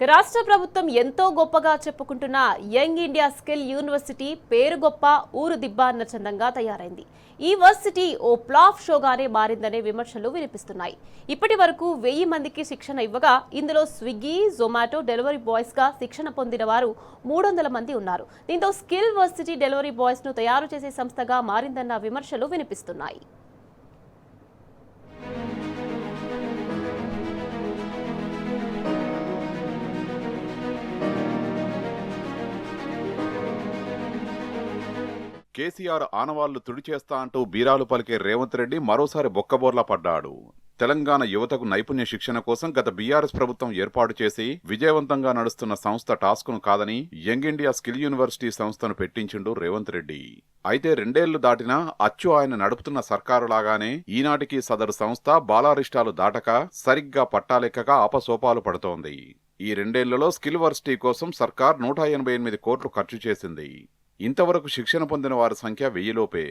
రాష్ట్ర ప్రభుత్వం ఎంతో గొప్పగా చెప్పుకుంటున్న యంగ్ ఇండియా స్కిల్ యూనివర్సిటీ పేరు గొప్ప ఊరు దిబ్బ అన్న చందంగా తయారైంది. ఈ వర్సిటీ ఓ ప్లాఫ్ షోగానే మారిందనే విమర్శలు వినిపిస్తున్నాయి. ఇప్పటి వరకు 1000 మందికి శిక్షణ ఇవ్వగా ఇందులో స్విగ్గీ, జొమాటో డెలివరీ బాయ్స్ గా శిక్షణ పొందిన వారు 300 మంది ఉన్నారు. దీంతో స్కిల్ వర్సిటీ డెలివరీ బాయ్స్ ను తయారు చేసే సంస్థగా మారిందన్న విమర్శలు వినిపిస్తున్నాయి. కేసీఆర్ ఆనవాళ్లు తుడిచేస్తా అంటూ బీరాలు పలికే రేవంత్ రెడ్డి మరోసారి బొక్కబోర్లా పడ్డాడు. తెలంగాణ యువతకు నైపుణ్య శిక్షణ కోసం గత బీఆర్ఎస్ ప్రభుత్వం ఏర్పాటు చేసి విజయవంతంగా నడుస్తున్న సంస్థ టాస్క్ను కాదని యంగ్ ఇండియా స్కిల్ యూనివర్సిటీ సంస్థను పెట్టించిండు రేవంత్ రెడ్డి. అయితే 2 ఏళ్లు దాటినా అచ్చు ఆయన నడుపుతున్న సర్కారులాగానే ఈనాటికి సదరు సంస్థ బాలారిష్టాలు దాటక సరిగ్గా పట్టాలెక్కగా ఆపసోపాలు పడుతోంది. ఈ 2 ఏళ్లలో స్కిల్ వర్సిటీ కోసం సర్కార్ 188 కోట్లు ఖర్చు చేసింది. ఇంతవరకు శిక్షణ పొందిన వారి సంఖ్య 1000 లోపే.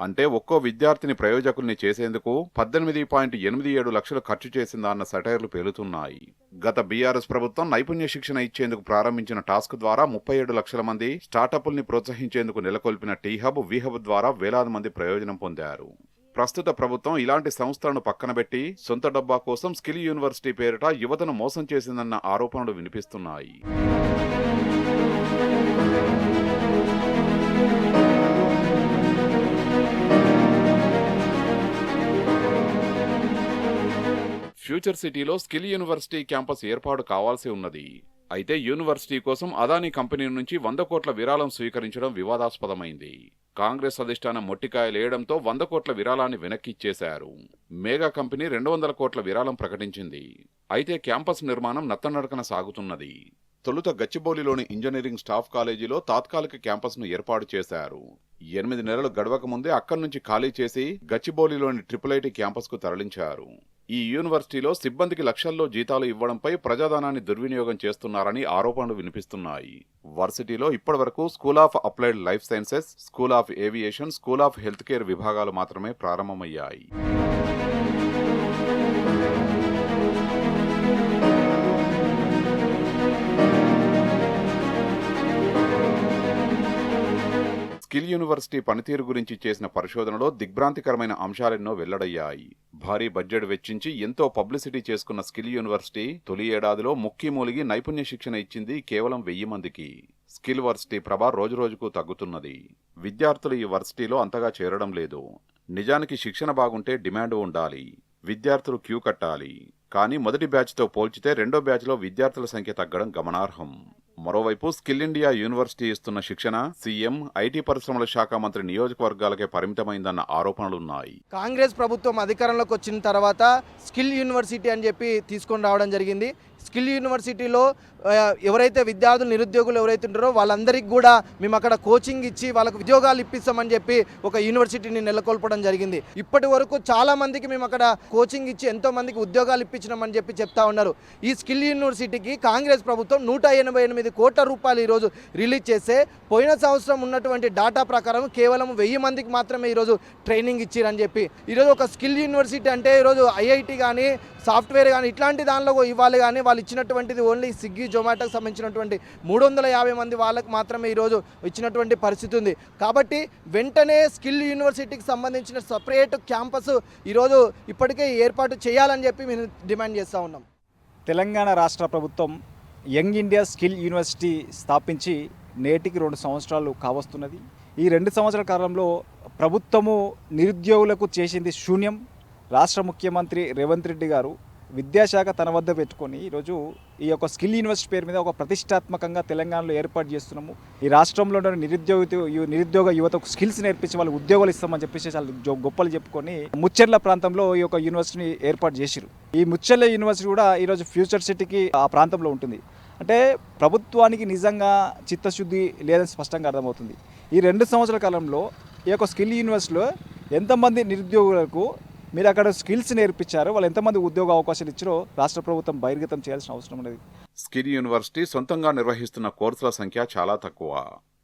అంటే ఒక్కో విద్యార్థిని ప్రయోజకుల్ని చేసేందుకు 18.87 లక్షలు ఖర్చు చేసిందా అన్న సెటైర్లు పేలుతున్నాయి. గత బీఆర్ఎస్ ప్రభుత్వం నైపుణ్య శిక్షణ ఇచ్చేందుకు ప్రారంభించిన టాస్క్ ద్వారా 37 లక్షల మంది స్టార్టప్ల్ని ప్రోత్సహించేందుకు నెలకొల్పిన టీహబ్, వీహబ్ ద్వారా వేలాది మంది ప్రయోజనం పొందారు. ప్రస్తుత ప్రభుత్వం ఇలాంటి సంస్థలను పక్కనబెట్టి సొంత డబ్బా కోసం స్కిల్ యూనివర్సిటీ పేరిట యువతను మోసం చేసిందన్న ఆరోపణలు వినిపిస్తున్నాయి. ఫ్యూచర్ సిటీలో స్కిల్ యూనివర్సిటీ క్యాంపస్ ఏర్పాటు కావాల్సి ఉన్నది. అయితే యూనివర్సిటీ కోసం అదానీ కంపెనీ నుంచి 100 కోట్ల విరాళం స్వీకరించడం వివాదాస్పదమైంది. కాంగ్రెస్ అధిష్టానం మొట్టికాయలేయడంతో 100 కోట్ల విరాళాన్ని వెనక్కిచ్చేశారు. మేఘా కంపెనీ 200 కోట్ల విరాళం ప్రకటించింది. అయితే క్యాంపస్ నిర్మాణం నత్తనడకన సాగుతున్నది. తొలుత గచ్చిబౌలిలోని ఇంజనీరింగ్ స్టాఫ్ కాలేజీలో తాత్కాలిక క్యాంపస్ను ఏర్పాటు చేశారు. 8 నెలలు గడవక ముందే అక్కడి నుంచి ఖాళీ చేసి గచ్చిబౌలిలోని IIIT క్యాంపస్కు తరలించారు. ఈ యూనివర్సిటీలో సిబ్బందికి లక్షల్లో జీతాలు ఇవ్వడంపై ప్రజాధనాన్ని దుర్వినియోగం చేస్తున్నారని ఆరోపణలు వినిపిస్తున్నాయి. వర్సిటీలో ఇప్పటివరకు school of applied life sciences, school of aviation, school of health care విభాగాలు మాత్రమే ప్రారంభమయ్యాయి. స్కిల్ యూనివర్సిటీ పనితీరు గురించి చేసిన పరిశోధనలో దిగ్భ్రాంతికరమైన అంశాలెన్నో వెల్లడయ్యాయి. భారీ బడ్జెట్ వెచ్చించి ఎంతో పబ్లిసిటీ చేసుకున్న స్కిల్ యూనివర్సిటీ తొలి ఏడాదిలో ముక్కిమూలిగి నైపుణ్య శిక్షణ ఇచ్చింది కేవలం 1000 మందికి. స్కిల్ వర్సిటీ ప్రభ రోజురోజుకు తగ్గుతున్నది. విద్యార్థులు ఈ వర్సిటీలో అంతగా చేరడం లేదు. నిజానికి శిక్షణ బాగుంటే డిమాండ్ ఉండాలి, విద్యార్థులు క్యూ కట్టాలి. కానీ మొదటి బ్యాచ్తో పోల్చితే రెండో బ్యాచ్లో విద్యార్థుల సంఖ్య తగ్గడం గమనార్హం. మరోవైపు స్కిల్ ఇండియా యూనివర్సిటీ ఇస్తున్న శిక్షణ సీఎం, ఐటీ పరిశ్రమల శాఖ మంత్రి నియోజకవర్గాలకే పరిమితమైందన్న ఆరోపణలున్నాయి. కాంగ్రెస్ ప్రభుత్వం అధికారంలోకి వచ్చిన తర్వాత స్కిల్ యూనివర్సిటీ అని చెప్పి తీసుకొని రావడం జరిగింది. స్కిల్ యూనివర్సిటీలో ఎవరైతే విద్యార్థులు, నిరుద్యోగులు ఎవరైతే ఉంటారో వాళ్ళందరికీ కూడా మేము అక్కడ కోచింగ్ ఇచ్చి వాళ్ళకు ఉద్యోగాలు ఇప్పిస్తామని చెప్పి ఒక యూనివర్సిటీని నెలకొల్పడం జరిగింది. ఇప్పటి వరకు చాలా మందికి మేము అక్కడ కోచింగ్ ఇచ్చి ఎంతో మందికి ఉద్యోగాలు ఇప్పించినామని చెప్పి చెప్తా ఉన్నారు. ఈ స్కిల్ యూనివర్సిటీకి కాంగ్రెస్ ప్రభుత్వం 188 కోట్ల రూపాయలు ఈరోజు రిలీజ్ చేస్తే పోయిన సంవత్సరం ఉన్నటువంటి డాటా ప్రకారం కేవలం 1000 మందికి మాత్రమే ఈరోజు ట్రైనింగ్ ఇచ్చిరని చెప్పి. ఈరోజు ఒక స్కిల్ యూనివర్సిటీ అంటే ఈరోజు ఐఐటి కానీ, సాఫ్ట్వేర్ కానీ ఇట్లాంటి దానిలో ఇవ్వాలి, కానీ వాళ్ళు ఇచ్చినటువంటిది ఓన్లీ స్విగ్గీ, జొమాటోకి సంబంధించినటువంటి 350 మంది వాళ్ళకి మాత్రమే ఈరోజు ఇచ్చినటువంటి పరిస్థితి ఉంది. కాబట్టి వెంటనే స్కిల్ యూనివర్సిటీకి సంబంధించిన సపరేట్ క్యాంపస్ ఈరోజు ఇప్పటికే ఏర్పాటు చేయాలని చెప్పి మేము డిమాండ్ చేస్తూ ఉన్నాం. తెలంగాణ రాష్ట్ర ప్రభుత్వం యంగ్ ఇండియా స్కిల్ యూనివర్సిటీ స్థాపించి నేటికి 2 సంవత్సరాలు కావస్తున్నది. ఈ 2 సంవత్సరాల కాలంలో ప్రభుత్వము నిరుద్యోగులకు చేసింది శూన్యం. రాష్ట్ర ముఖ్యమంత్రి రేవంత్ రెడ్డి గారు విద్యాశాఖ తన వద్ద పెట్టుకొని ఈరోజు ఈ యొక్క స్కిల్ యూనివర్సిటీ పేరు మీద ఒక ప్రతిష్టాత్మకంగా తెలంగాణలో ఏర్పాటు చేస్తున్నాము. ఈ రాష్ట్రంలో నిరుద్యోగ యువతకు స్కిల్స్ నేర్పించి వాళ్ళకి ఉద్యోగాలు ఇస్తామని చెప్పేసి చాలా గొప్పలు చెప్పుకొని ముచ్చెర్ల ప్రాంతంలో ఈ యొక్క యూనివర్సిటీని ఏర్పాటు చేసిరు. ఈ ముచ్చెర్ల యూనివర్సిటీ కూడా ఈరోజు ఫ్యూచర్ సిటీకి ఆ ప్రాంతంలో ఉంటుంది. అంటే ప్రభుత్వానికి నిజంగా చిత్తశుద్ధి లేదని స్పష్టంగా అర్థమవుతుంది. ఈ 2 సంవత్సరాల కాలంలో ఈ యొక్క స్కిల్ యూనివర్సిటీలో ఎంతమంది నిరుద్యోగులకు మీరు అక్కడ స్కిల్స్ నేర్పించారు, వాళ్ళు ఎంతమంది ఉద్యోగ అవకాశాలు ఇచ్చారో రాష్ట్ర ప్రభుత్వం బహిర్గతం చేయాల్సిన అవసరం ఉన్నది. స్కిల్ యూనివర్సిటీ సొంతంగా నిర్వహిస్తున్న కోర్సుల సంఖ్య చాలా తక్కువ.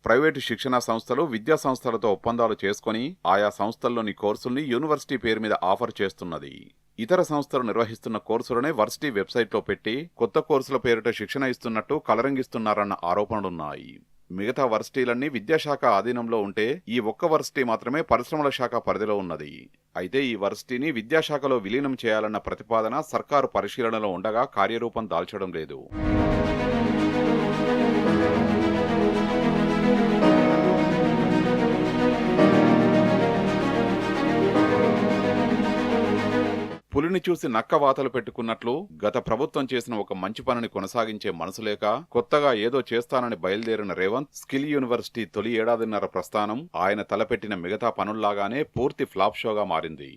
ప్రైవేటు శిక్షణా సంస్థలు విద్యా సంస్థలతో ఒప్పందాలు చేసుకుని ఆయా సంస్థల్లోని కోర్సుల్ని యూనివర్సిటీ పేరు మీద ఆఫర్ చేస్తున్నది. ఇతర సంస్థలు నిర్వహిస్తున్న కోర్సులనే వర్సిటీ వెబ్సైట్లో పెట్టి కొత్త కోర్సుల పేరిట శిక్షణ ఇస్తున్నట్టు కలరంగిస్తున్నారన్న ఆరోపణలున్నాయి. మిగతా వర్సిటీలన్నీ విద్యాశాఖ ఆధీనంలో ఉంటే ఈ ఒక్క వర్సిటీ మాత్రమే పరిశ్రమల శాఖ పరిధిలో ఉన్నది. అయితే ఈ వర్సిటీని విద్యాశాఖలో విలీనం చేయాలన్న ప్రతిపాదన సర్కారు పరిశీలనలో ఉండగా కార్యరూపం దాల్చడం లేదు. పులిని చూసి నక్క వాతలు పెట్టుకున్నట్లు గత ప్రభుత్వం చేసిన ఒక మంచి పనిని కొనసాగించే మనసు లేక కొత్తగా ఏదో చేస్తానని బయలుదేరిన రేవంత్ స్కిల్ యూనివర్సిటీ తొలి ఏడాదిన్నర ప్రస్థానం ఆయన తలపెట్టిన మిగతా పనుల్లాగానే పూర్తి ఫ్లాప్ షోగా మారింది.